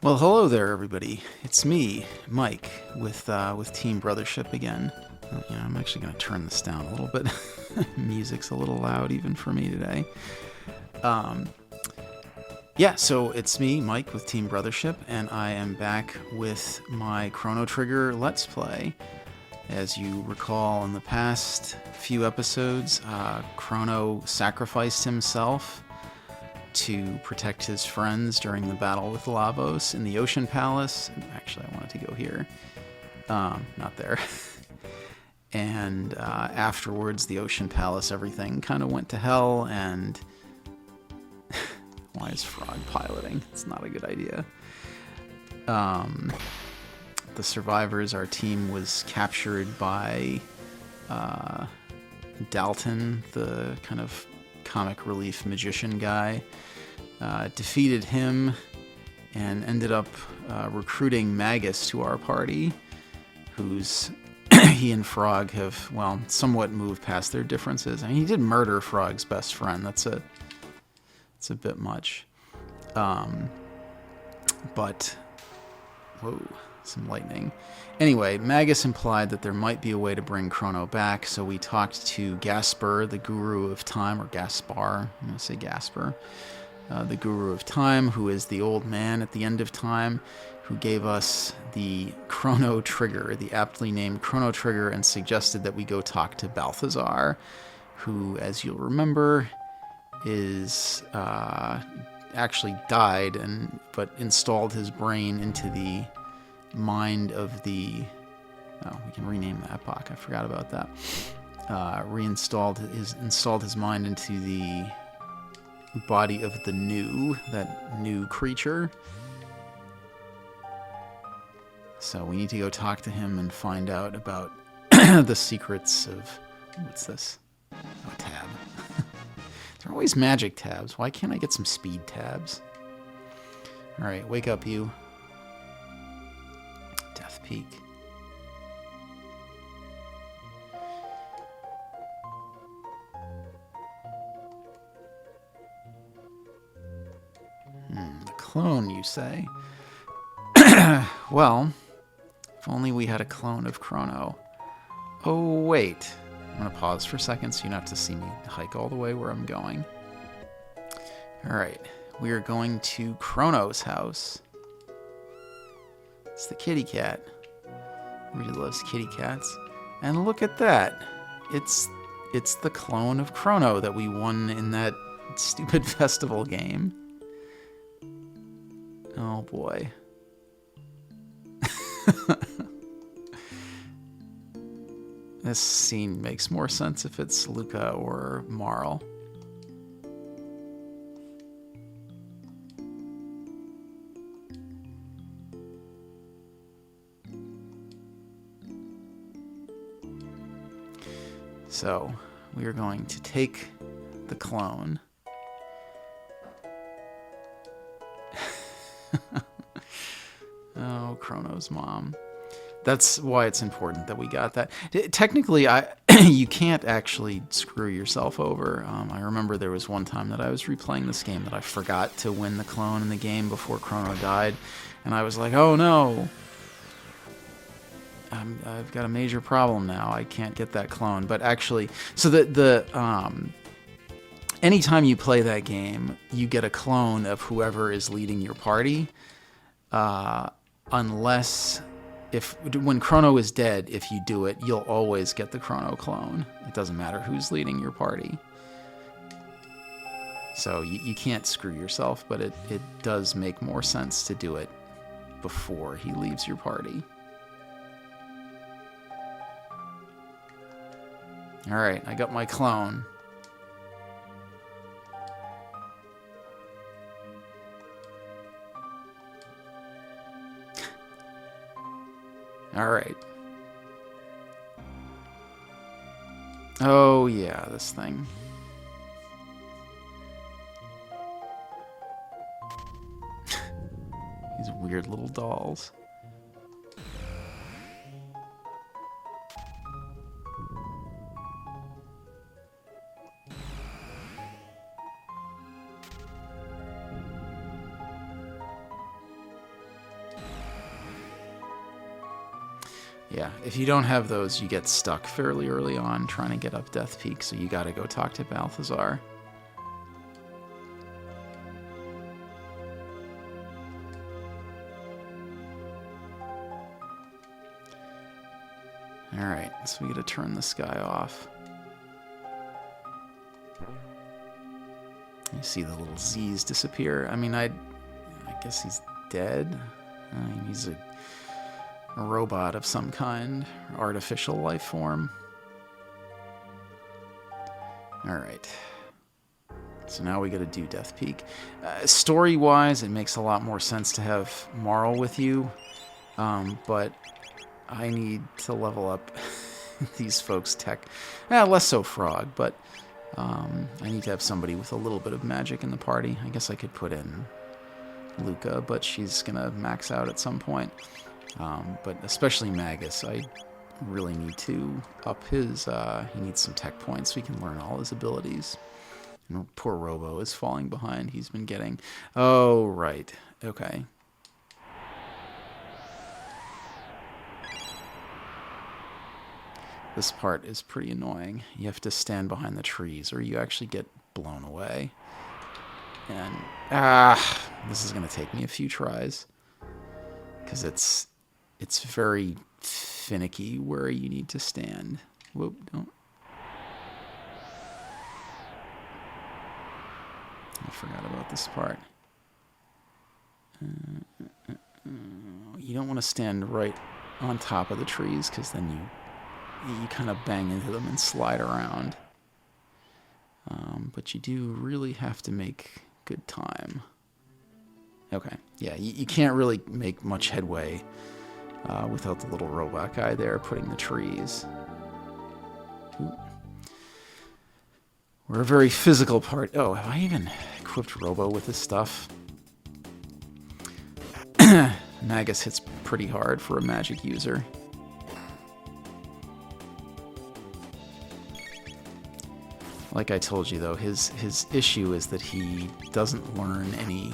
Well, hello there, everybody. It's me, Mike, with Team Brothership again. I'm actually going to turn this down a little bit. Music's a little loud even for me today. So it's me, Mike, with Team Brothership, and I am back with my Chrono Trigger Let's Play. As you recall, in the past few episodes, Chrono sacrificed himself to protect his friends during the battle with Lavos in the Ocean Palace. Actually, I wanted to go here. Not there. And afterwards, the Ocean Palace, everything kind of went to hell, and why is Frog piloting? It's not a good idea. The survivors, our team was captured by Dalton, the kind of comic relief magician guy, defeated him and ended up recruiting Magus to our party, who's he and Frog have, well, somewhat moved past their differences. I mean, he did murder Frog's best friend. It's a bit much. But whoa, some lightning. Anyway, Magus implied that there might be a way to bring Chrono back, so we talked to Gasper, the Guru of Time, or Gaspar, I'm going to say Gasper, the Guru of Time, who is the old man at the end of time, who gave us the Chrono Trigger, the aptly named Chrono Trigger, and suggested that we go talk to Balthazar, who, as you'll remember, is actually died, but installed his brain into the mind of the... Oh, we can rename the epoch. I forgot about that. Installed his mind into the body of the that new creature. So we need to go talk to him and find out about the secrets of... What's this? Oh, a tab. There are always magic tabs. Why can't I get some speed tabs? Alright, wake up, you. Death Peak. The clone, you say? Well, if only we had a clone of Chrono. Oh, wait. I'm going to pause for a second so you don't have to see me hike all the way where I'm going. Alright, we are going to Chrono's house. It's the kitty cat. Everybody loves kitty cats. And look at that. It's the clone of Chrono that we won in that stupid festival game. Oh boy. This scene makes more sense if it's Luca or Marl. So, we are going to take the clone. Oh, Chrono's mom. That's why it's important that we got that. Technically, you can't actually screw yourself over. I remember there was one time that I was replaying this game that I forgot to win the clone in the game before Chrono died, and I was like, oh no, I've got a major problem now. I can't get that clone. But actually, so anytime you play that game, you get a clone of whoever is leading your party, unless... when Chrono is dead, if you do it, you'll always get the Chrono clone. It doesn't matter who's leading your party. So you can't screw yourself, but it does make more sense to do it before he leaves your party. Alright, I got my clone. Alright. Oh, yeah, this thing. These weird little dolls. Yeah, if you don't have those, you get stuck fairly early on trying to get up Death Peak, so you gotta go talk to Balthazar. Alright, so we gotta turn this guy off. You see the little Z's disappear. I mean, I guess he's dead. I mean, he's a robot of some kind, artificial life form. Alright. So now we gotta do Death Peak. Story-wise, it makes a lot more sense to have Marl with you, but I need to level up these folks' tech. Less so Frog, but I need to have somebody with a little bit of magic in the party. I guess I could put in Luca, but she's gonna max out at some point. But especially Magus, I really need to up his, he needs some tech points so he can learn all his abilities. And poor Robo is falling behind. He's been getting, oh, right, okay. This part is pretty annoying. You have to stand behind the trees or you actually get blown away. And, this is going to take me a few tries. Because it's very finicky where you need to stand. Whoop, don't. I forgot about this part. You don't want to stand right on top of the trees because then you kind of bang into them and slide around. But you do really have to make good time. Okay, yeah, you can't really make much headway without the little robot guy there putting the trees. Ooh. We're a very physical part. Oh, have I even equipped Robo with this stuff? Magus hits pretty hard for a magic user. Like I told you, though, his issue is that he doesn't learn any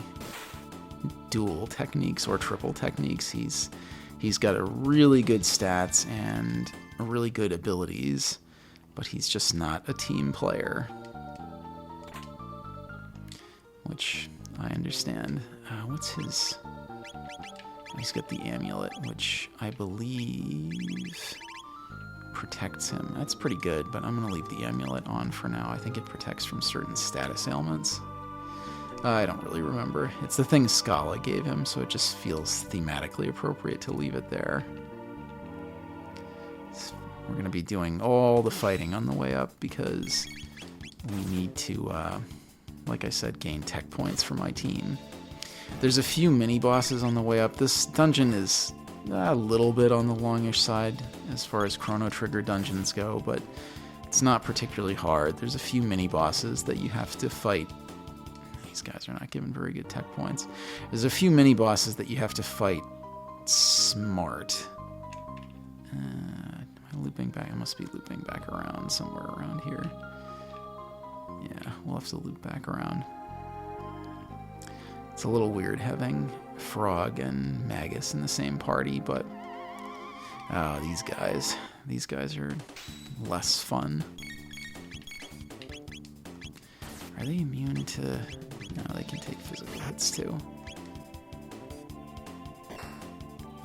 dual techniques or triple techniques. He's got a really good stats and really good abilities, but he's just not a team player, which I understand. What's his? He's got the amulet, which I believe protects him. That's pretty good, but I'm going to leave the amulet on for now. I think it protects from certain status ailments. I don't really remember. It's the thing Scala gave him, so it just feels thematically appropriate to leave it there. So we're going to be doing all the fighting on the way up because we need to, like I said, gain tech points for my team. There's a few mini-bosses on the way up. This dungeon is a little bit on the longish side as far as Chrono Trigger dungeons go, but it's not particularly hard. There's a few mini-bosses that you have to fight. These guys are not given very good tech points. There's a few mini-bosses that you have to fight smart. Am I looping back? I must be looping back around somewhere around here. Yeah, we'll have to loop back around. It's a little weird having Frog and Magus in the same party, but these guys are less fun. Are they immune to? No, they can take physical hits too.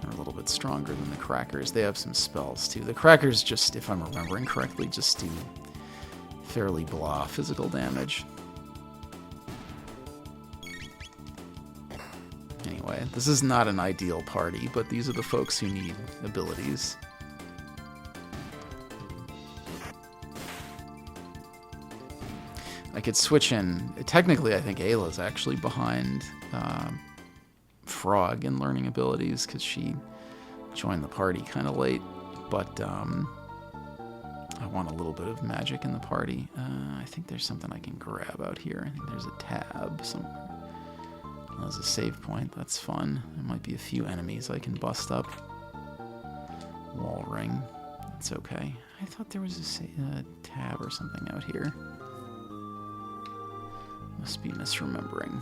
They're a little bit stronger than the Crackers. They have some spells too. The Crackers just, if I'm remembering correctly, just do fairly blah physical damage. Anyway, this is not an ideal party, but these are the folks who need abilities. I could switch in. Technically, I think Ayla's actually behind Frog in learning abilities because she joined the party kind of late. But I want a little bit of magic in the party. I think there's something I can grab out here. I think there's a tab somewhere. There's a save point. That's fun. There might be a few enemies I can bust up. Wall ring. That's okay. I thought there was a tab or something out here. Must be misremembering.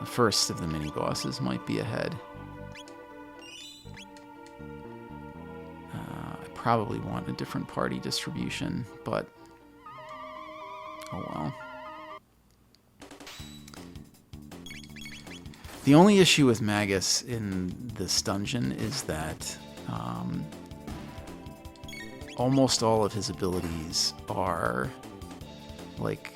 The first of the mini-bosses might be ahead. probably want a different party distribution, but oh well. The only issue with Magus in this dungeon is that almost all of his abilities are like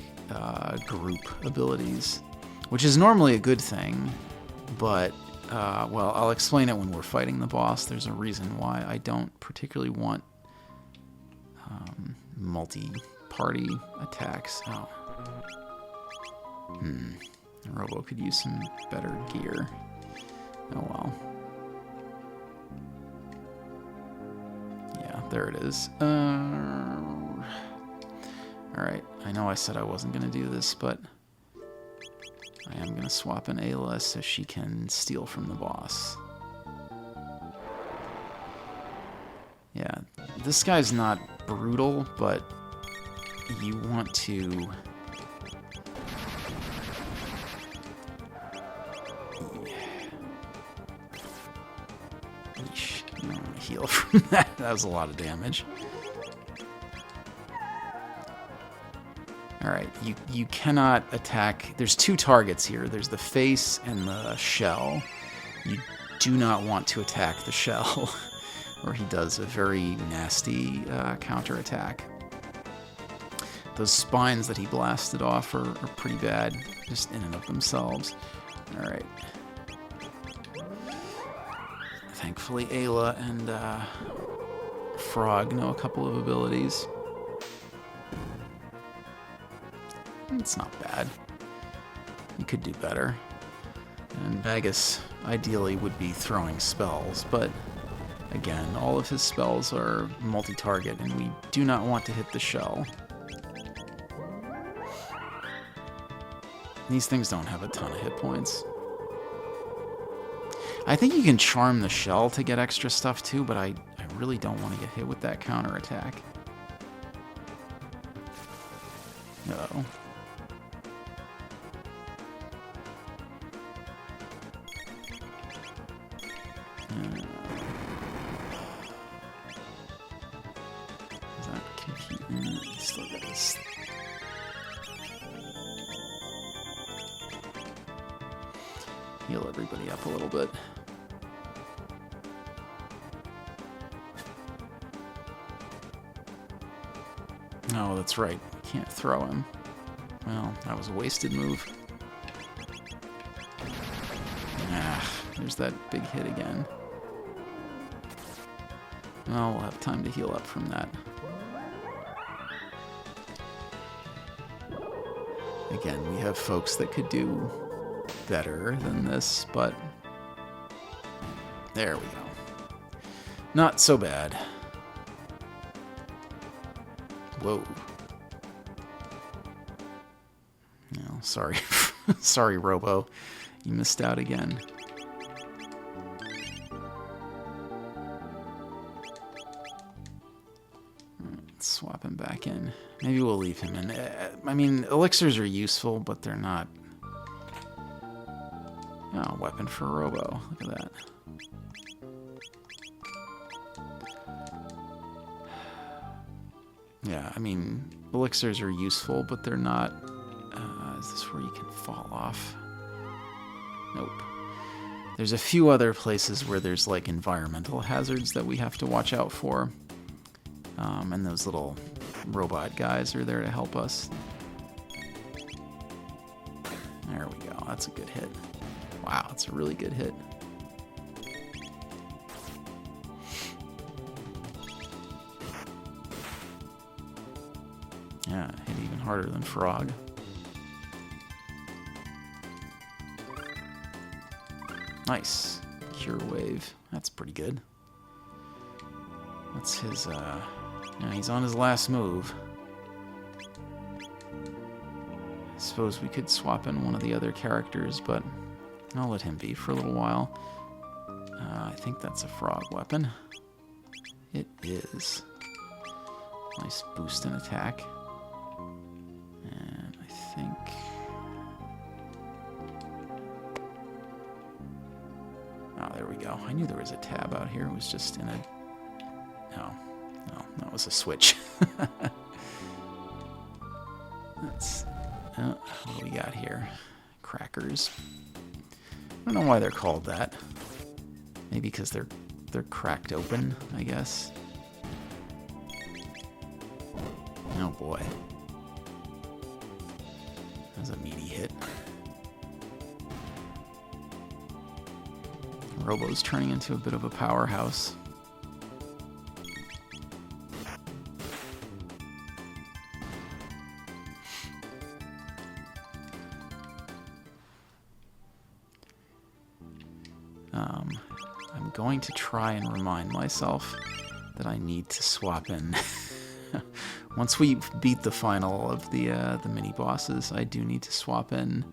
group abilities, which is normally a good thing, but well, I'll explain it when we're fighting the boss. There's a reason why I don't particularly want multi-party attacks. Oh. Robo could use some better gear. Oh well. Yeah, there it is. Alright, I know I said I wasn't going to do this, but I am going to swap in Ayla so she can steal from the boss. Yeah, this guy's not brutal, but you want to... Yeesh, you don't want to heal from that. That was a lot of damage. Alright, you cannot attack... There's two targets here. There's the face and the shell. You do not want to attack the shell, or he does a very nasty counterattack. Those spines that he blasted off are pretty bad, just in and of themselves. Alright. Thankfully, Ayla and Frog know a couple of abilities. It's not bad. You could do better. And Magus, ideally, would be throwing spells, but again, all of his spells are multi-target, and we do not want to hit the shell. These things don't have a ton of hit points. I think you can charm the shell to get extra stuff too, but I really don't want to get hit with that counterattack. Uh-oh. Is that confusing? Still got this. Heal everybody up a little bit. Oh, that's right. Can't throw him. Well, that was a wasted move. Ah, there's that big hit again. Well, we'll have time to heal up from that. Again, we have folks that could do better than this, but there we go. Not so bad. Whoa. No, sorry. Sorry, Robo. You missed out again. Let's swap him back in. Maybe we'll leave him in. I mean, elixirs are useful, but they're not... Oh, weapon for Robo. Look at that. Yeah, I mean, elixirs are useful, but they're not... is this where you can fall off? Nope. There's a few other places where there's, like, environmental hazards that we have to watch out for. And those little robot guys are there to help us. There we go. That's a good hit. Wow, that's a really good hit. Yeah, hit even harder than Frog. Nice. Cure Wave. That's pretty good. What's his, yeah, he's on his last move. I suppose we could swap in one of the other characters, but I'll let him be for a little while. I think that's a Frog weapon. It is. Nice boost in attack. And I think... Oh, there we go. I knew there was a tab out here. It was just in a... No. that was a switch. That's... what do we got here? Crackers. I don't know why they're called that. Maybe because they're cracked open, I guess. Oh boy. That was a meaty hit. Robo's turning into a bit of a powerhouse. I'm going to try and remind myself that I need to swap in. Once we beat the final of the mini bosses, I do need to swap in.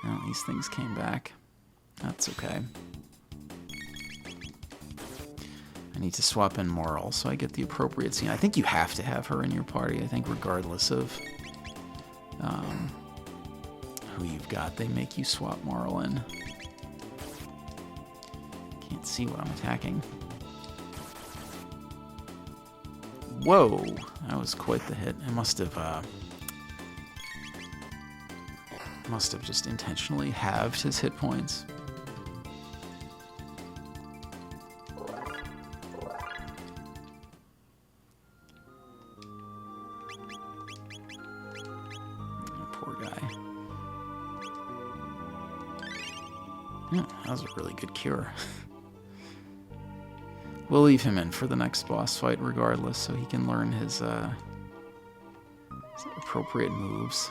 Oh, these things came back. That's okay. I need to swap in Moral so I get the appropriate scene. I think you have to have her in your party. I think regardless of who you've got, they make you swap Moral in. Can't see what I'm attacking. Whoa, that was quite the hit. I must have just intentionally halved his hit points. Poor guy. Yeah, that was a really good cure. We'll leave him in for the next boss fight regardless, so he can learn his appropriate moves.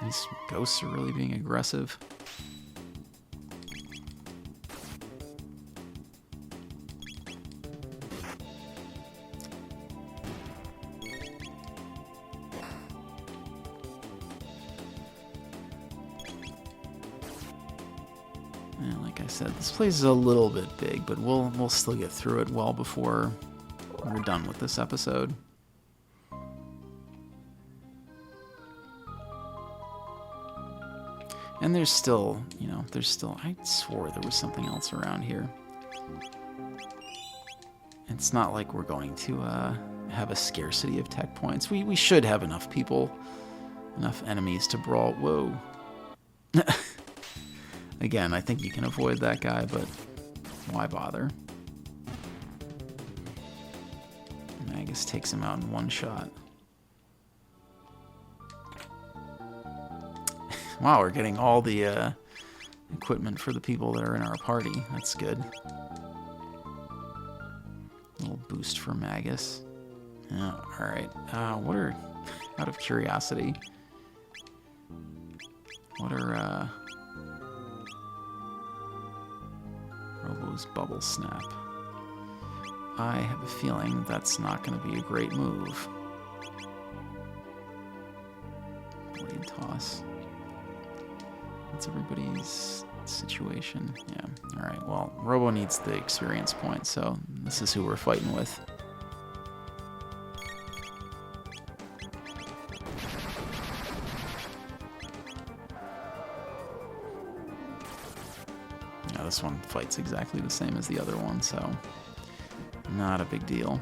These ghosts are really being aggressive. And like I said, this place is a little bit big, but we'll still get through it well before we're done with this episode. And there's still, I swore there was something else around here. It's not like we're going to have a scarcity of tech points. We should have enough people, enough enemies to brawl. Whoa. Again, I think you can avoid that guy, but why bother? Magus takes him out in one shot. Wow, we're getting all the equipment for the people that are in our party. That's good. A little boost for Magus. Oh, alright. Out of curiosity, what are Robo's Bubble Snap? I have a feeling that's not going to be a great move. Blade Toss. That's everybody's situation. Yeah, alright, well, Robo needs the experience point, so this is who we're fighting with. Yeah, this one fights exactly the same as the other one, so not a big deal.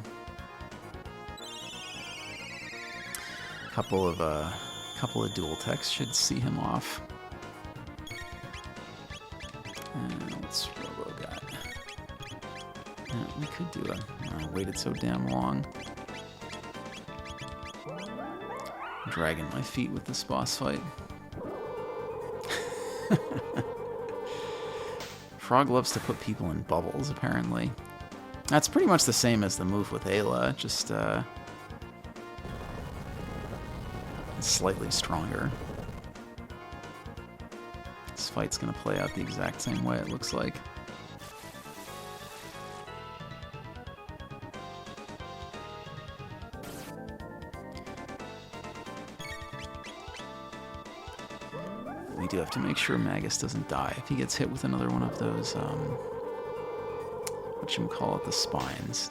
Couple of dual techs should see him off. And what's Robo got? Yeah, we could do it. I waited so damn long. I'm dragging my feet with this boss fight. Frog loves to put people in bubbles, apparently. That's pretty much the same as the move with Ayla, just slightly stronger. This fight's gonna play out the exact same way, it looks like. We do have to make sure Magus doesn't die if he gets hit with another one of those, whatchamacallit, the spines.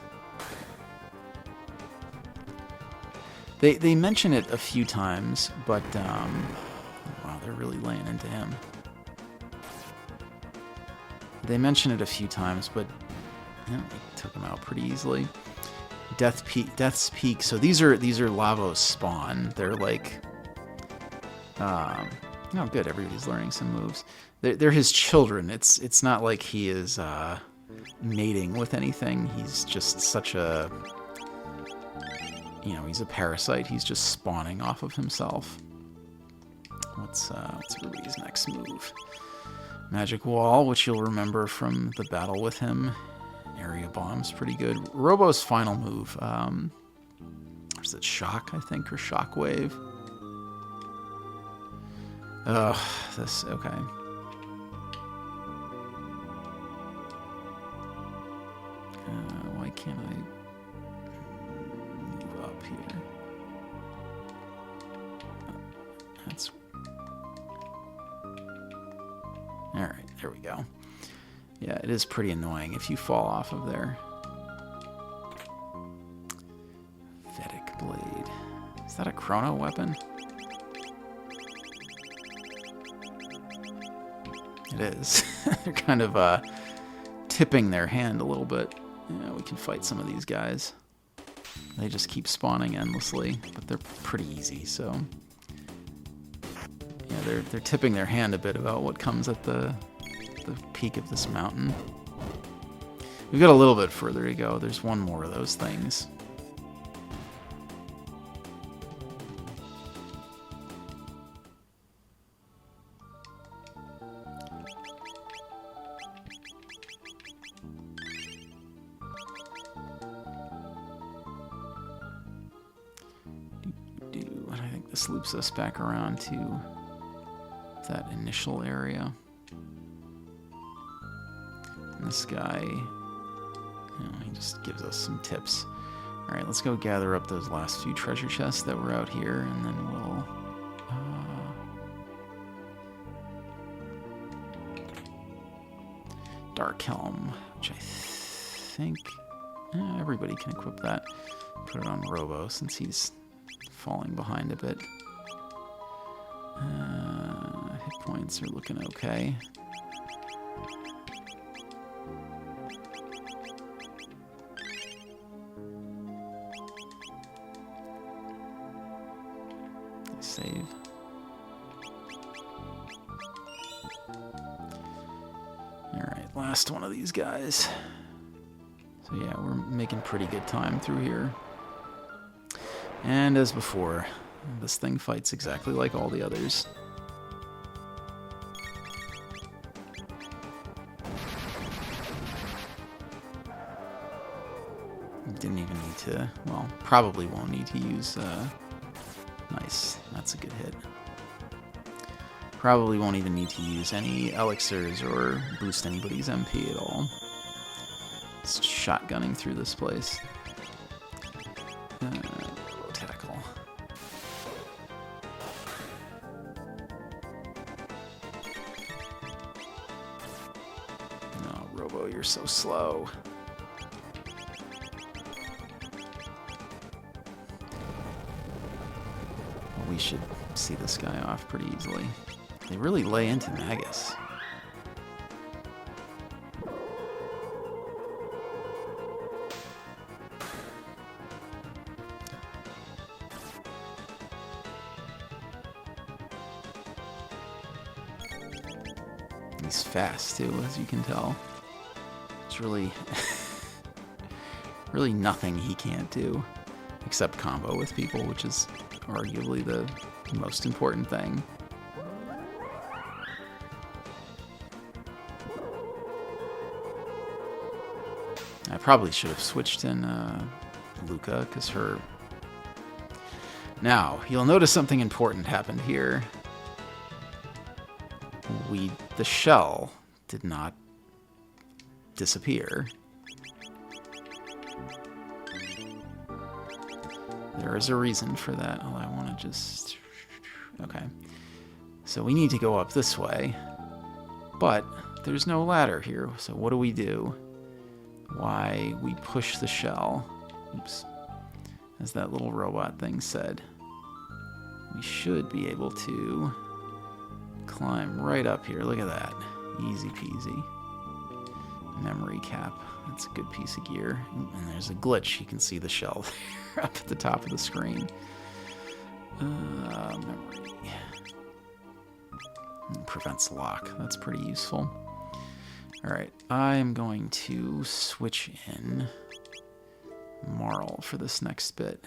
They mention it a few times, but, wow, they're really laying into him. They mention it a few times, but yeah, they took him out pretty easily. Death's Peak. So these are Lavos spawn. They're like, oh good, everybody's learning some moves. They're his children. It's not like he is mating with anything. He's just such a, he's a parasite. He's just spawning off of himself. What's Ruby's next move? Magic Wall, which you'll remember from the battle with him. Area Bomb's pretty good. Robo's final move. Is it Shock, I think, or Shockwave? Ugh, this, okay. Why can't I move up here? That's... Alright, there we go. Yeah, it is pretty annoying if you fall off of there. Vedic Blade. Is that a Chrono weapon? It is. They're kind of tipping their hand a little bit. Yeah, we can fight some of these guys. They just keep spawning endlessly, but they're pretty easy, so... Yeah, they're tipping their hand a bit about what comes at the peak of this mountain. We've got a little bit further to go. There's one more of those things. And I think this loops us back around to that initial area. And this guy, he just gives us some tips. All right, let's go gather up those last few treasure chests that were out here, and then we'll... Dark Helm, which I think everybody can equip that. Put it on Robo since he's falling behind a bit. Hit points are looking okay. Save. Alright, last one of these guys. So yeah, we're making pretty good time through here. And as before, this thing fights exactly like all the others. Didn't even need to, well, probably won't need to use, nice, that's a good hit. Probably won't even need to use any elixirs or boost anybody's MP at all. Just shotgunning through this place. Low tackle. No, Robo, you're so slow. Well, we should see this guy off pretty easily. They really lay into Magus. He's fast too, as you can tell. It's really, really nothing he can't do, except combo with people, which is arguably the most important thing. I probably should have switched in Luca, because her... Now, you'll notice something important happened here. The shell did not disappear. There is a reason for that. Oh, I want to just... Okay. So we need to go up this way. But there's no ladder here, so what do? Why, we push the shell. Oops. As that little robot thing said. We should be able to climb right up here. Look at that. Easy peasy. Memory cap. That's a good piece of gear. And there's a glitch. You can see the shell there up at the top of the screen. Memory. Prevents lock. That's pretty useful. Alright, I'm going to switch in Marl for this next bit.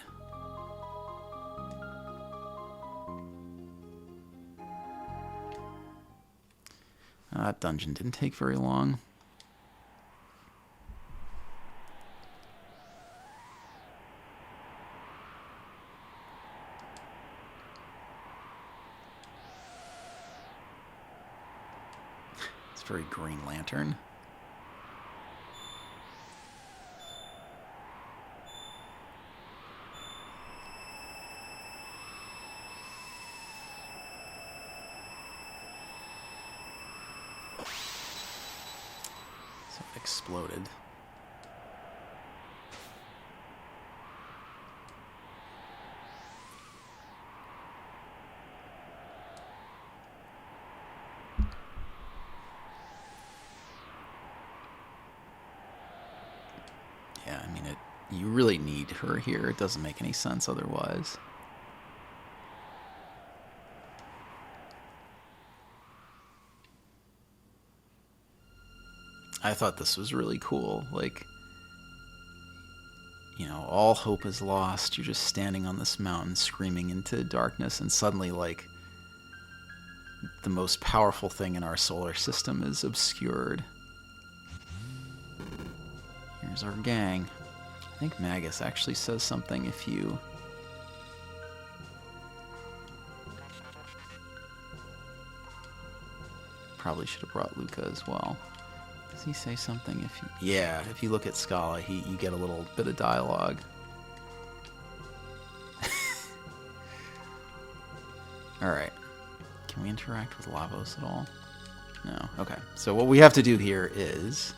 That dungeon didn't take very long. It's very Green Lantern. Exploded. Yeah, I mean, you really need her here. It doesn't make any sense otherwise. I thought this was really cool. Like, you know, all hope is lost. You're just standing on this mountain screaming into darkness, and suddenly, like, the most powerful thing in our solar system is obscured. Here's our gang. I think Magus actually says something if you... Probably should have brought Luca as well. Does he say something if you... Yeah, if you look at Scala, you get a little bit of dialogue. Alright. Can we interact with Lavos at all? No. Okay. So what we have to do here is...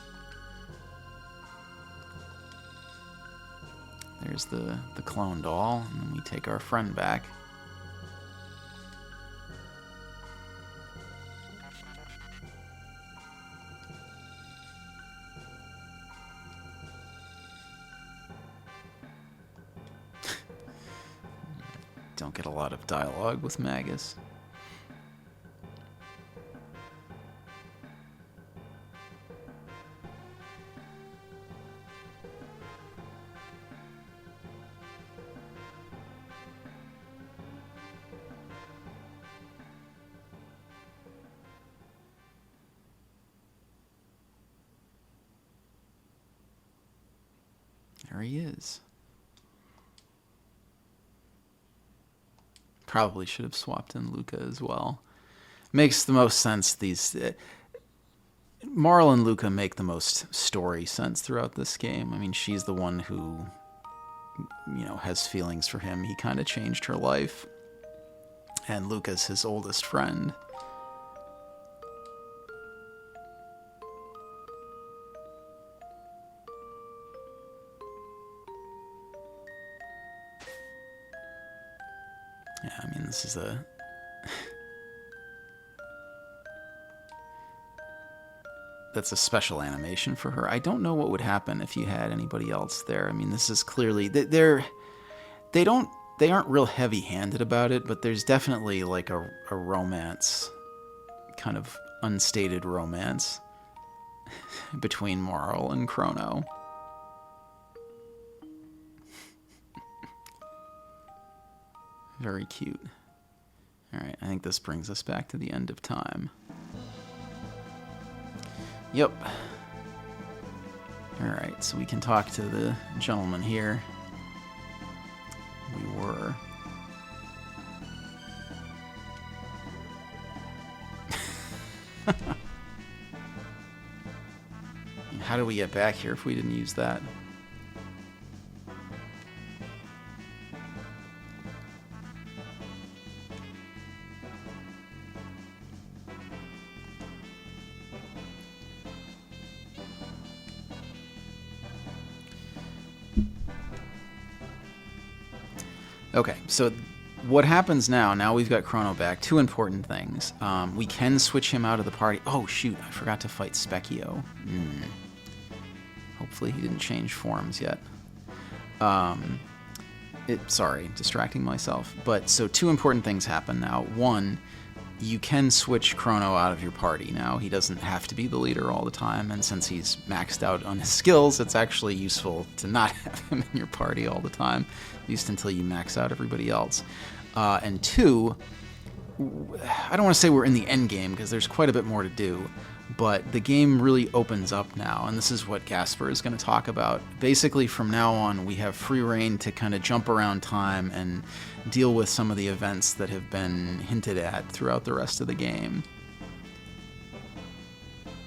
There's the clone doll, and then we take our friend back. Don't get a lot of dialogue with Magus. There he is. Probably should have swapped in Luca as well. Makes the most sense. These Marl and Luca make the most story sense throughout this game. I mean, she's the one who, you know, has feelings for him. He kind of changed her life. And Luca's his oldest friend. Yeah, I mean, this is a... That's a special animation for her. I don't know what would happen if you had anybody else there. I mean, this is clearly... they aren't real heavy-handed about it, but there's definitely, like, a romance, kind of unstated romance, between Marl and Chrono. Very cute. Alright, I think this brings us back to the end of time. Yep. Alright, so we can talk to the gentleman here. We were. How do we get back here if we didn't use that? Okay, so what happens now? Now we've got Chrono back. Two important things. We can switch him out of the party. Oh, shoot, I forgot to fight Specchio. Hopefully he didn't change forms yet. Sorry, distracting myself. But so 2 important things happen now. One, you can switch Chrono out of your party now. He doesn't have to be the leader all the time, and since he's maxed out on his skills, it's actually useful to not have him in your party all the time, at least until you max out everybody else. And 2, I don't want to say we're in the end game, because there's quite a bit more to do, but the game really opens up now, and this is what Gasper is going to talk about. Basically, from now on, we have free reign to kind of jump around time and deal with some of the events that have been hinted at throughout the rest of the game.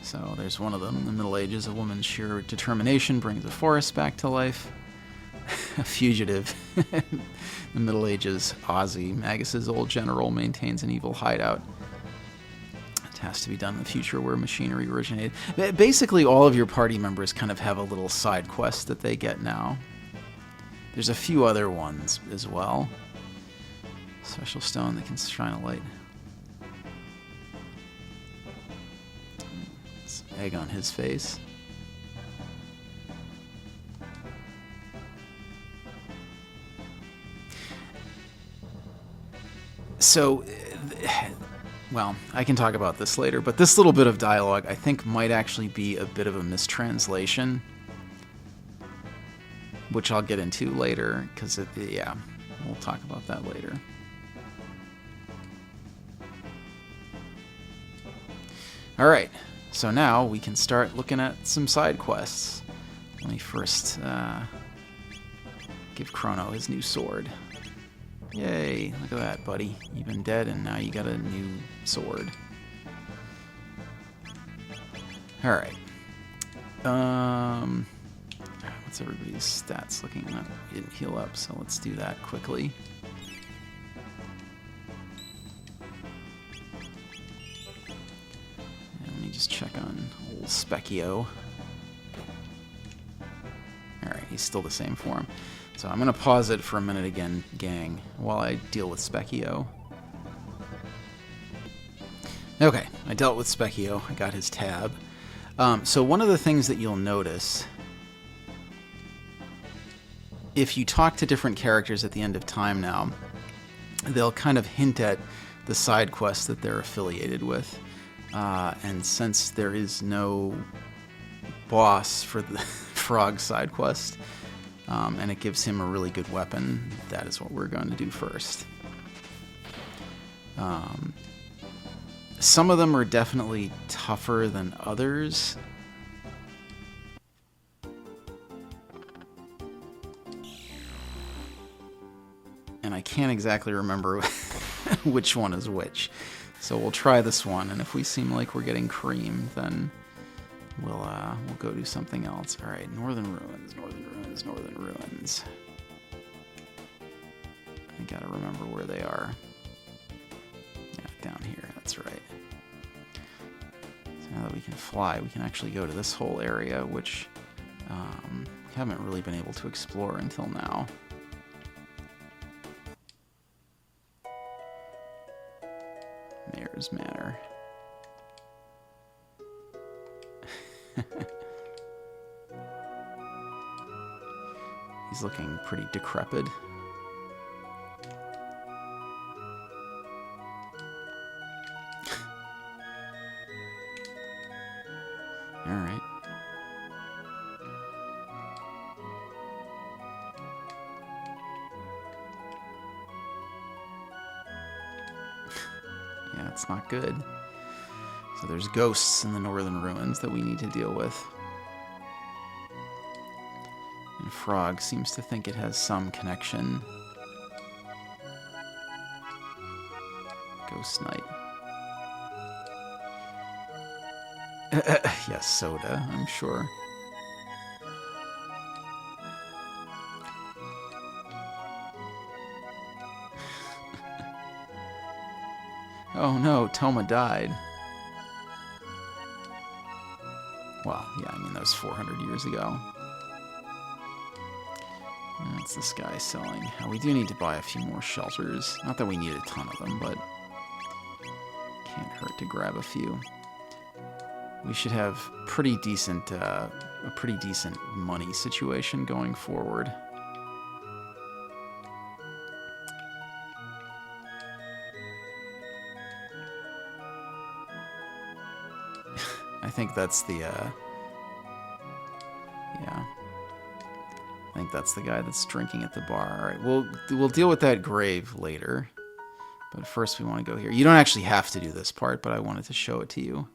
So there's one of them. In the Middle Ages, a woman's sheer determination brings a forest back to life. A fugitive. In the Middle Ages, Ozzy, Magus's old general, maintains an evil hideout. It has to be done in the future where machinery originated. Basically, all of your party members kind of have a little side quest that they get now. There's a few other ones as well. Special stone that can shine a light. It's egg on his face. So, well, I can talk about this later, but this little bit of dialogue I think might actually be a bit of a mistranslation, which I'll get into later, because, yeah, we'll talk about that later. Alright, so now we can start looking at some side quests. Let me first give Chrono his new sword. Yay, look at that, buddy. You've been dead and now you got a new sword. Alright. What's everybody's stats looking at? We didn't heal up, so let's do that quickly. And let me just check on old Specchio. Alright, he's still the same form. So I'm going to pause it for a minute again, gang, while I deal with Specchio. Okay, I dealt with Specchio. I got his tab. So one of the things that you'll notice, if you talk to different characters at the end of time now, they'll kind of hint at the side quests that they're affiliated with. And since there is no boss for the frog side quest, and it gives him a really good weapon, that is what we're going to do first. Some of them are definitely tougher than others. And I can't exactly remember which one is which. So we'll try this one, and if we seem like we're getting cream, then we'll go do something else. All right, Northern Ruins, Northern Ruins, Northern Ruins. I gotta remember where they are. Yeah, down here, that's right. So now that we can fly, we can actually go to this whole area, which we haven't really been able to explore until now. Mayor's Manor. He's looking pretty decrepit. All right. Yeah, it's not good. So there's ghosts in the Northern Ruins that we need to deal with. And Frog seems to think it has some connection. Ghost Knight. Yes, soda, I'm sure. Oh no, Toma died. Well, yeah, I mean, that was 400 years ago. That's this guy selling. We do need to buy a few more shelters. Not that we need a ton of them, but can't hurt to grab a few. we should have a pretty decent money situation going forward. I think that's the, yeah. I think that's the guy that's drinking at the bar. All right, we'll deal with that grave later. But first we want to go here. You don't actually have to do this part, but I wanted to show it to you.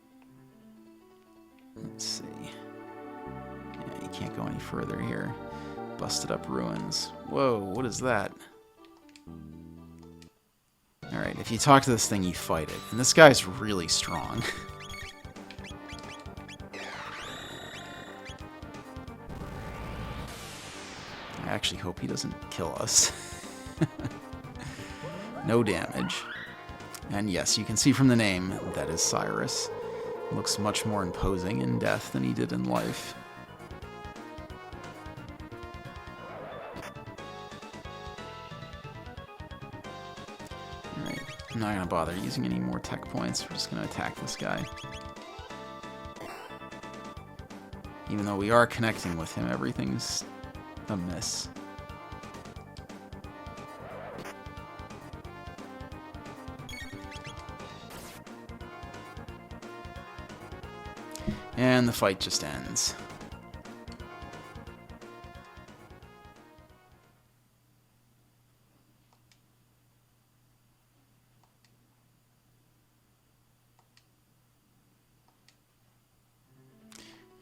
Let's see. Yeah, you can't go any further here. Busted up ruins. Whoa, what is that? Alright, if you talk to this thing, you fight it. And this guy's really strong. I actually hope he doesn't kill us. No damage. And yes, you can see from the name, that is Cyrus. Looks much more imposing in death than he did in life. Alright, I'm not going to bother using any more tech points. We're just going to attack this guy. Even though we are connecting with him, everything's a miss. And the fight just ends.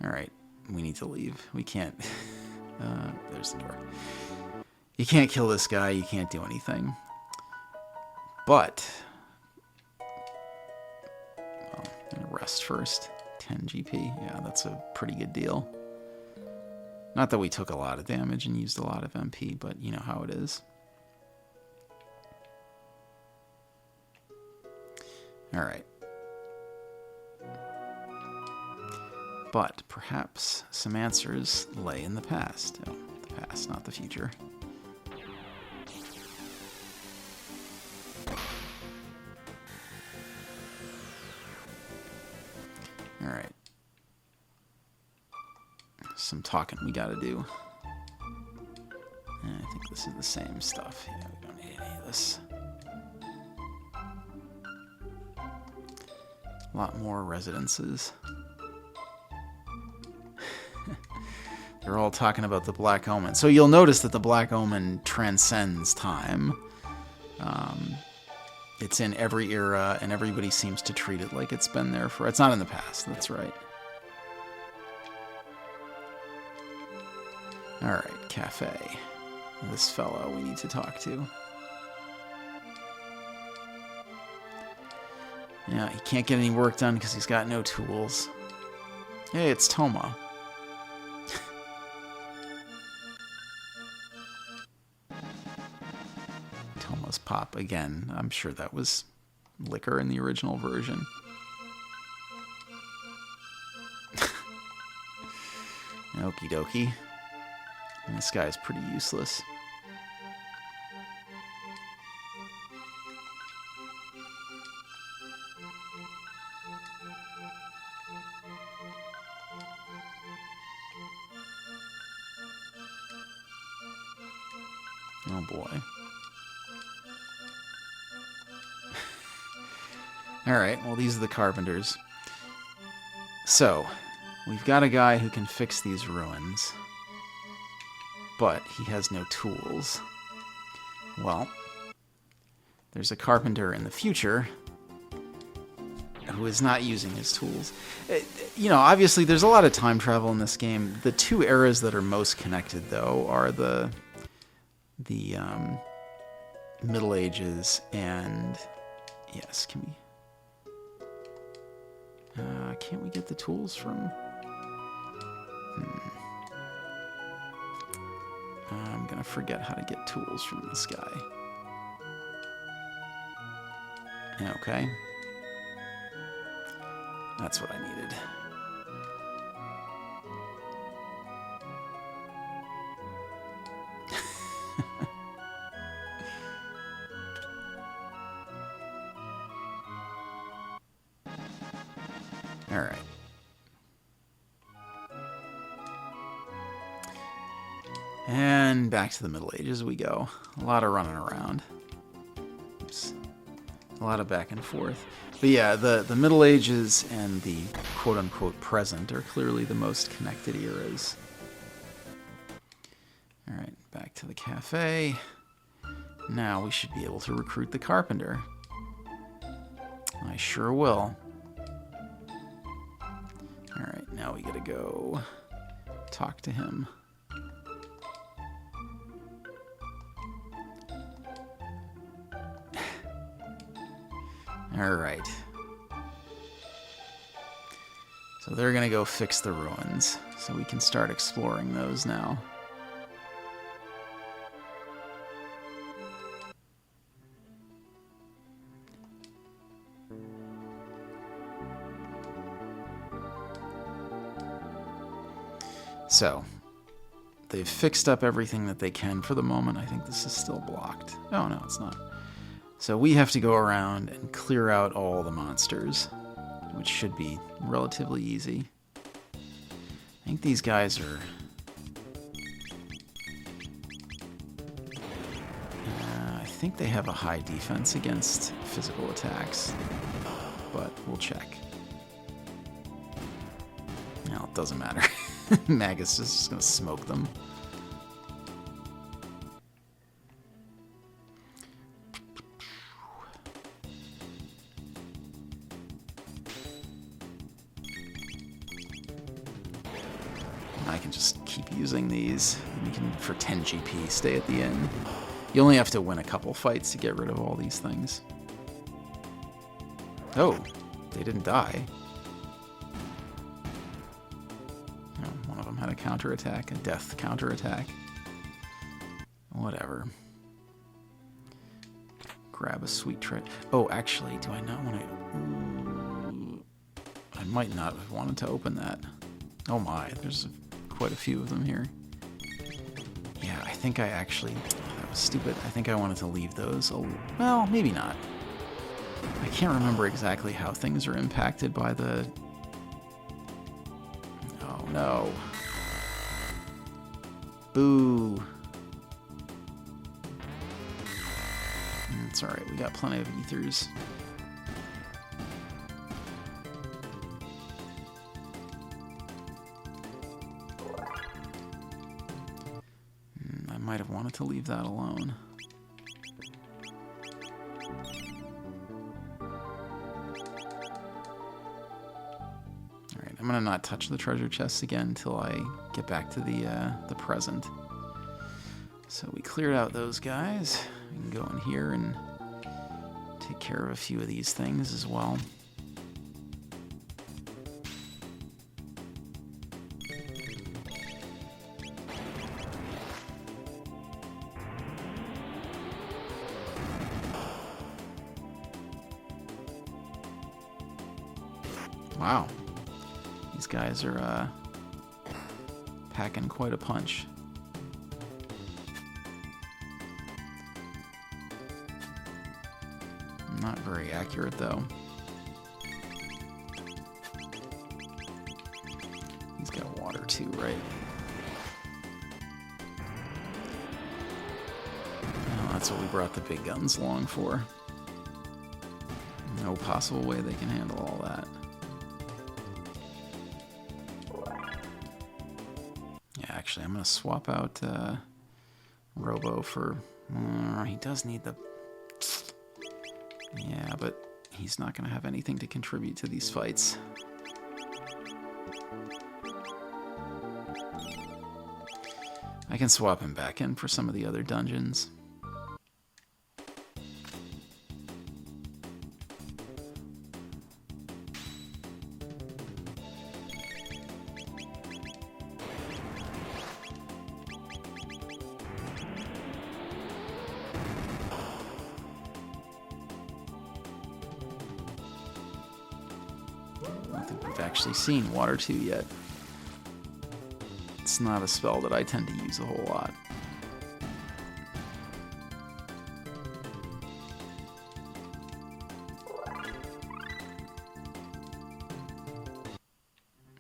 Alright, we need to leave. We can't... there's the door. You can't kill this guy, you can't do anything. But... well, I'm gonna rest first. 10 GP. Yeah, that's a pretty good deal. Not that we took a lot of damage and used a lot of MP, but you know how it is. Alright. But perhaps some answers lay in the past. Oh, the past, not the future. Alright. Some talking we gotta do. And I think this is the same stuff. Yeah, we don't need any of this. A lot more residences. They're all talking about the Black Omen. So you'll notice that the Black Omen transcends time. It's in every era, and everybody seems to treat it like it's been there for... It's not in the past, that's right. Alright, cafe. This fellow we need to talk to. Yeah, he can't get any work done because he's got no tools. Hey, it's Toma. Toma's pop again. I'm sure that was liquor in the original version. Okie dokie. And this guy's pretty useless. Oh boy. Alright, well these are the carpenters. So, we've got a guy who can fix these ruins, but he has no tools. Well, there's a carpenter in the future who is not using his tools. You know, obviously there's a lot of time travel in this game. The two eras that are most connected, though, are the Middle Ages and... Yes, can we... can't we get the tools from... I'm gonna forget how to get tools from this guy. Okay. That's what I needed. Alright. And back to the Middle Ages we go. A lot of running around. Oops. A lot of back and forth. But yeah, the Middle Ages and the quote-unquote present are clearly the most connected eras. Alright, back to the cafe. Now we should be able to recruit the carpenter. I sure will. Alright, now we gotta go talk to him. Alright. So they're gonna go fix the ruins, so we can start exploring those now. So, they've fixed up everything that they can for the moment. I think this is still blocked. Oh, no, it's not. So we have to go around and clear out all the monsters, which should be relatively easy. I think these guys are... I think they have a high defense against physical attacks, but we'll check. No, it doesn't matter. Magus is just going to smoke them. I can just keep using these. We can, for 10 GP, stay at the end. You only have to win a couple fights to get rid of all these things. Oh, they didn't die. Oh, one of them had a counterattack, a death counterattack. Whatever. Grab a sweet tray. Oh, actually, do I not want to... I might not have wanted to open that. Oh my, there's quite a few of them here. Yeah, I think I actually... Oh, that was stupid. I think I wanted to leave those. Well, maybe not. I can't remember exactly how things are impacted by the... Oh no. Boo. It's alright, we got plenty of ethers. I might have wanted to leave that alone. Alright, I'm gonna not touch the treasure chests again until I get back to the present. So we cleared out those guys. We can go in here and take care of a few of these things as well. Wow. These guys are packing quite a punch. Not very accurate, though. He's got water, too, right? Oh, that's what we brought the big guns along for. No possible way they can handle all that. Yeah, actually, I'm going to swap out Robo for... he does need the... Yeah, but he's not going to have anything to contribute to these fights. I can swap him back in for some of the other dungeons. I don't think we've actually seen Water 2 yet. It's not a spell that I tend to use a whole lot.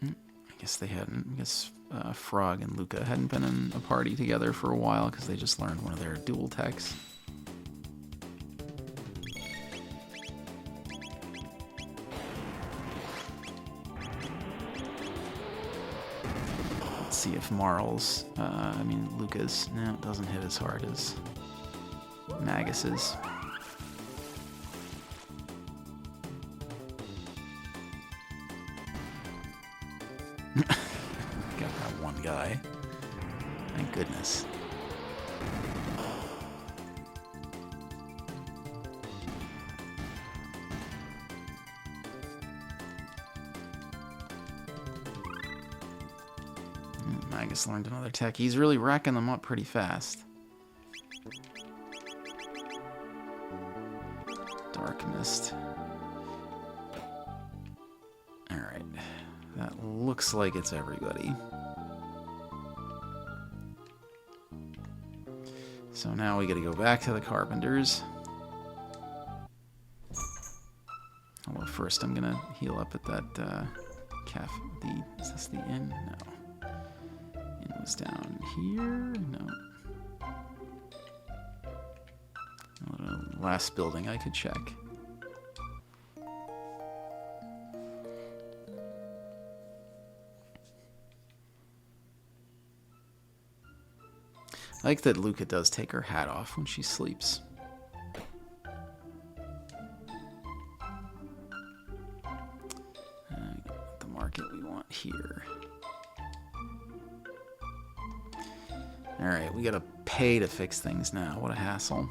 I guess they hadn't. I guess Frog and Luca hadn't been in a party together for a while because they just learned one of their dual techs. Let's see if Marl's, Luca's, no, it doesn't hit as hard as Magus's. Got that one guy. Thank goodness. Magus learned another tech. He's really racking them up pretty fast. Dark Mist. Alright. That looks like it's everybody. So now we gotta go back to the Carpenters. Although first I'm gonna heal up at that is this the inn? No. Inn was down here? No. Last building I could check. I like that Luca does take her hat off when she sleeps. The market we want here. Alright, we gotta pay to fix things now. What a hassle.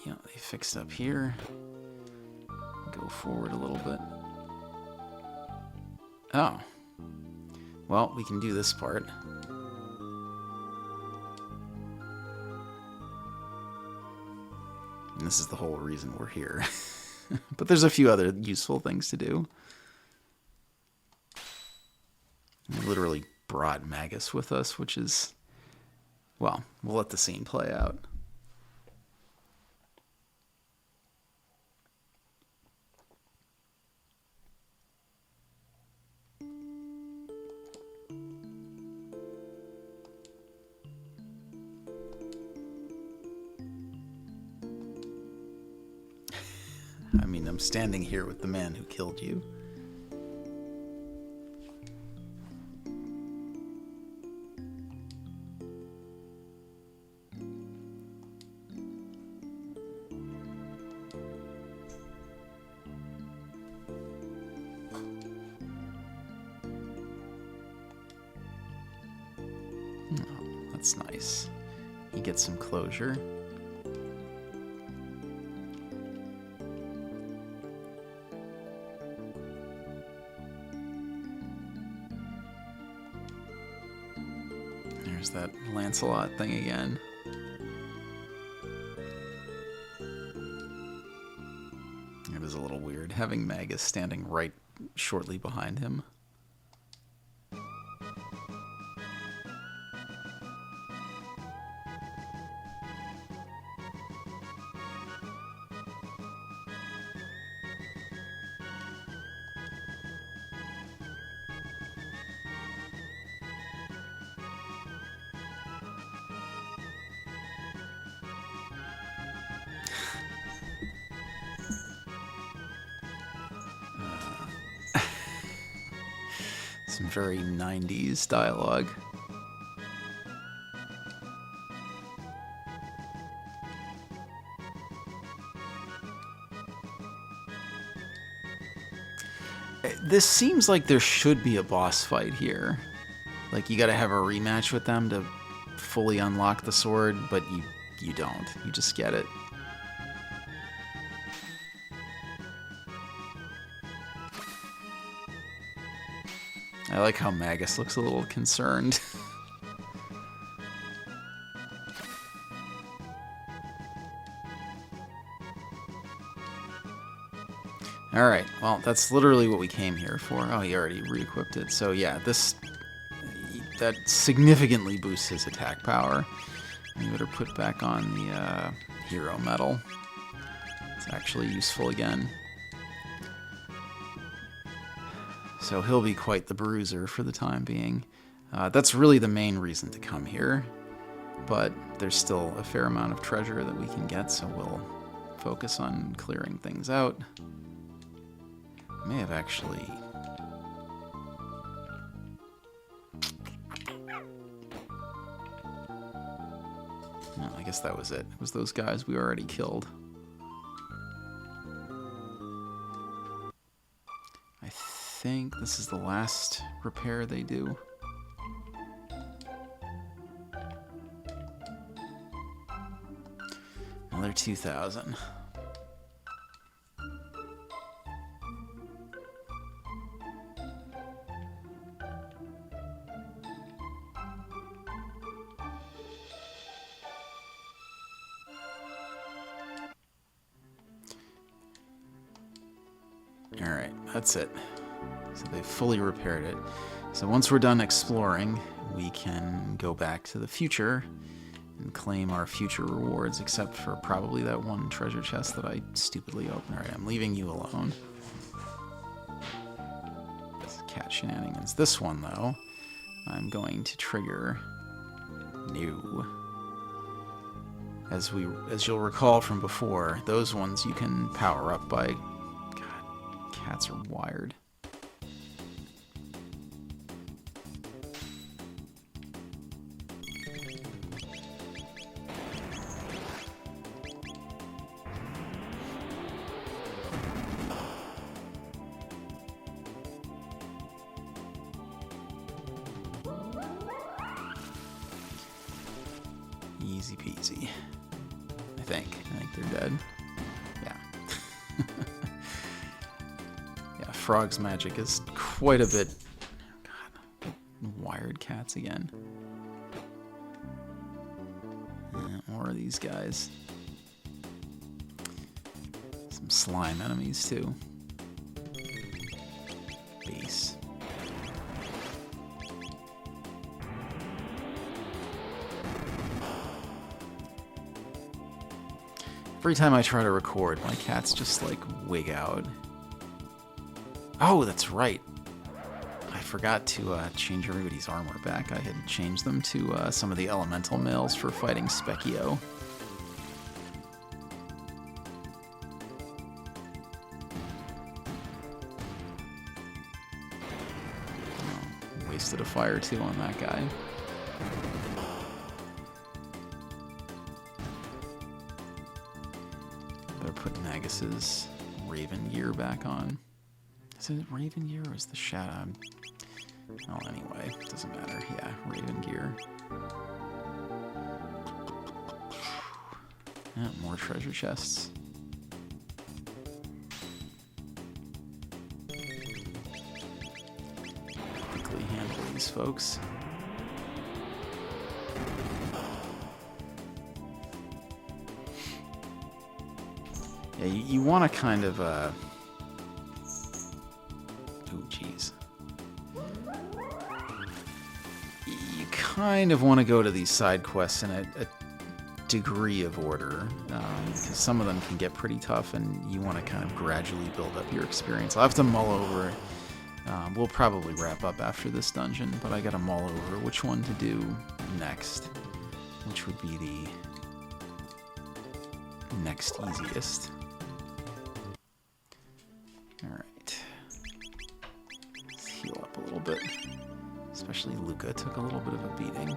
Yeah, they fixed up here. Go forward a little bit. Oh. Well, we can do this part. And this is the whole reason we're here. But there's a few other useful things to do. We literally brought Magus with us, which is... Well, we'll let the scene play out. I mean, I'm standing here with the man who killed you. Oh, that's nice. He gets some closure. There's that Lancelot thing again. It is a little weird having Magus standing right shortly behind him. Some very 90s dialogue. This seems like there should be a boss fight here. Like, you gotta have a rematch with them to fully unlock the sword, but you don't. You just get it. I like how Magus looks a little concerned. Alright, well, that's literally what we came here for. Oh, he already re-equipped it. So yeah, that significantly boosts his attack power. You better put back on the hero medal. It's actually useful again. So he'll be quite the bruiser for the time being. That's really the main reason to come here. But there's still a fair amount of treasure that we can get, so we'll focus on clearing things out. May have actually... No, I guess that was it. It was those guys we already killed. I think this is the last repair they do. Another 2,000. Alright, that's it. So they've fully repaired it. So once we're done exploring, we can go back to the future and claim our future rewards, except for probably that one treasure chest that I stupidly opened. Alright, I'm leaving you alone. Cat shenanigans. This one, though, I'm going to trigger new. As you'll recall from before, those ones you can power up by... God, cats are wired. Easy peasy. I think they're dead. Yeah. Yeah, Frog's magic is quite a bit... God, wired cats again. More of these guys. Some slime enemies, too. Base. Every time I try to record, my cats just, like, wig out. Oh, that's right. I forgot to change everybody's armor back. I had changed them to some of the elemental males for fighting Specchio. Oh, wasted a fire, too, on that guy. Put Nagus's Raven gear back on. Is it Raven gear or is the Shadow? Oh, anyway, doesn't matter. Yeah, Raven gear. Yeah, more treasure chests. Quickly handle these folks. Yeah, you want to kind of, oh, jeez. You kind of want to go to these side quests in a degree of order, because some of them can get pretty tough, and you want to kind of gradually build up your experience. I'll have to mull over. We'll probably wrap up after this dungeon, but I got to mull over which one to do next, which would be the next easiest. Alright. Let's heal up a little bit. Especially Luca took a little bit of a beating.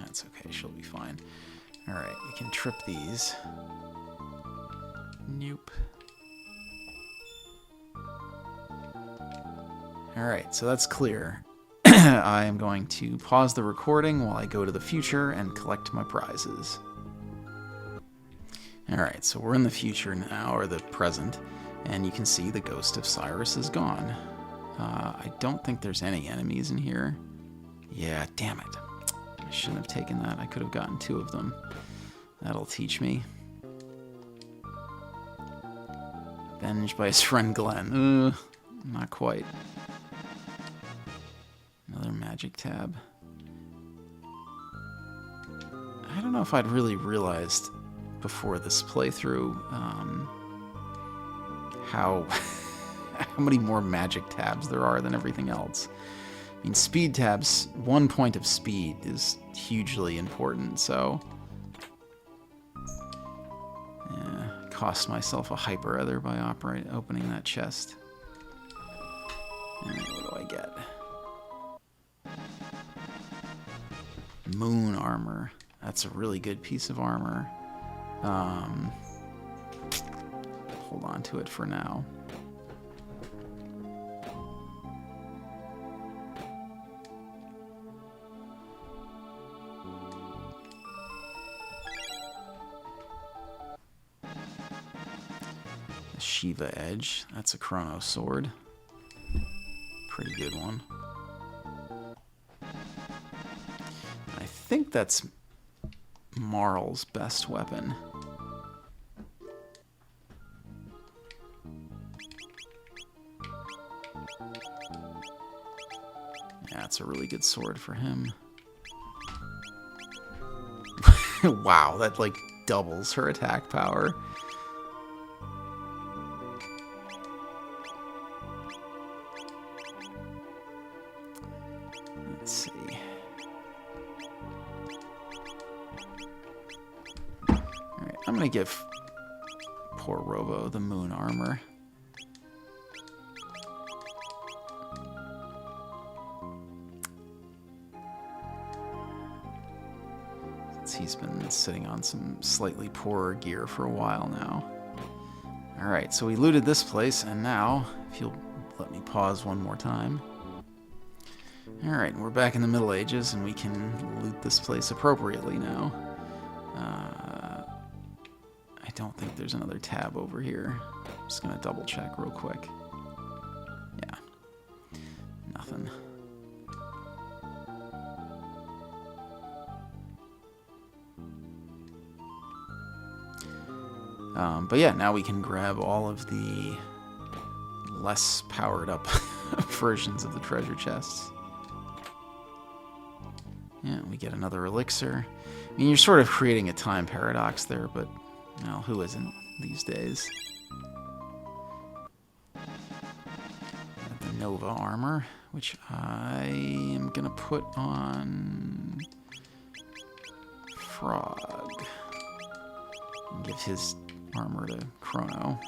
It's okay, she'll be fine. Alright, we can trip these. Nope. Alright, so that's clear. I am going to pause the recording while I go to the future and collect my prizes. Alright, so we're in the future now, or the present, and you can see the ghost of Cyrus is gone. I don't think there's any enemies in here. Yeah, damn it. I shouldn't have taken that. I could have gotten 2 of them. That'll teach me. Avenged by his friend Glenn. Not quite. Another magic tab. I don't know if I'd really realized before this playthrough how many more magic tabs there are than everything else. I mean, speed tabs, 1 point of speed is hugely important, so yeah, cost myself a hyper other by opening that chest. Alright, what do I get? Moon armor. That's a really good piece of armor. Hold on to it for now. Shiva Edge. That's a Chrono sword. Pretty good one. I think that's Marl's best weapon. Yeah, it's a really good sword for him. Wow, that like doubles her attack power. Let's see. Alright, I'm gonna give poor Robo the moon armor. Since he's been sitting on some slightly poorer gear for a while now. Alright, so we looted this place, and now, if you'll let me pause one more time. Alright, we're back in the Middle Ages, and we can loot this place appropriately now. I don't think there's another tab over here. I'm just going to double check real quick. Yeah. Nothing. But yeah, now we can grab all of the less powered up versions of the treasure chests. Yeah, we get another elixir. I mean, you're sort of creating a time paradox there, but, well, who isn't these days? Got the Nova armor, which I am going to put on Frog. And give his armor to Chrono.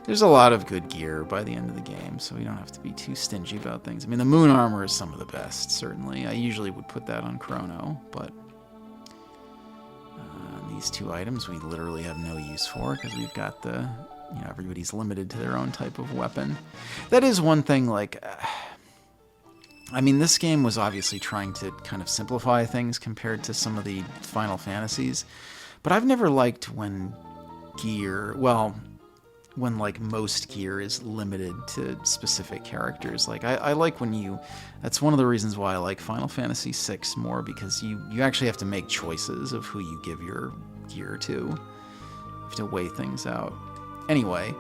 There's a lot of good gear by the end of the game, so we don't have to be too stingy about things. I mean, the moon armor is some of the best, certainly. I usually would put that on Chrono, but these two items we literally have no use for because we've got the, you know, everybody's limited to their own type of weapon. That is one thing, like, I mean, this game was obviously trying to kind of simplify things compared to some of the Final Fantasies, but I've never liked when gear, well, when like most gear is limited to specific characters. Like I like when you, that's one of the reasons why I like Final Fantasy VI more, because you actually have to make choices of who you give your gear to. You have to weigh things out. Anyway,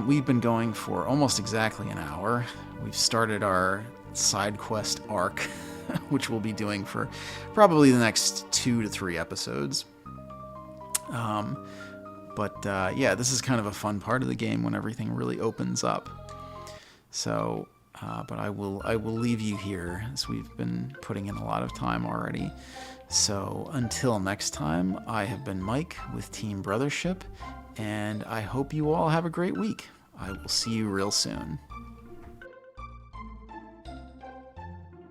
we've been going for almost exactly an hour. We've started our side quest arc, which we'll be doing for probably the next 2 to 3 episodes. But yeah, this is kind of a fun part of the game when everything really opens up. So, but I will leave you here as we've been putting in a lot of time already. So until next time, I have been Mike with Team Brothership, and I hope you all have a great week. I will see you real soon.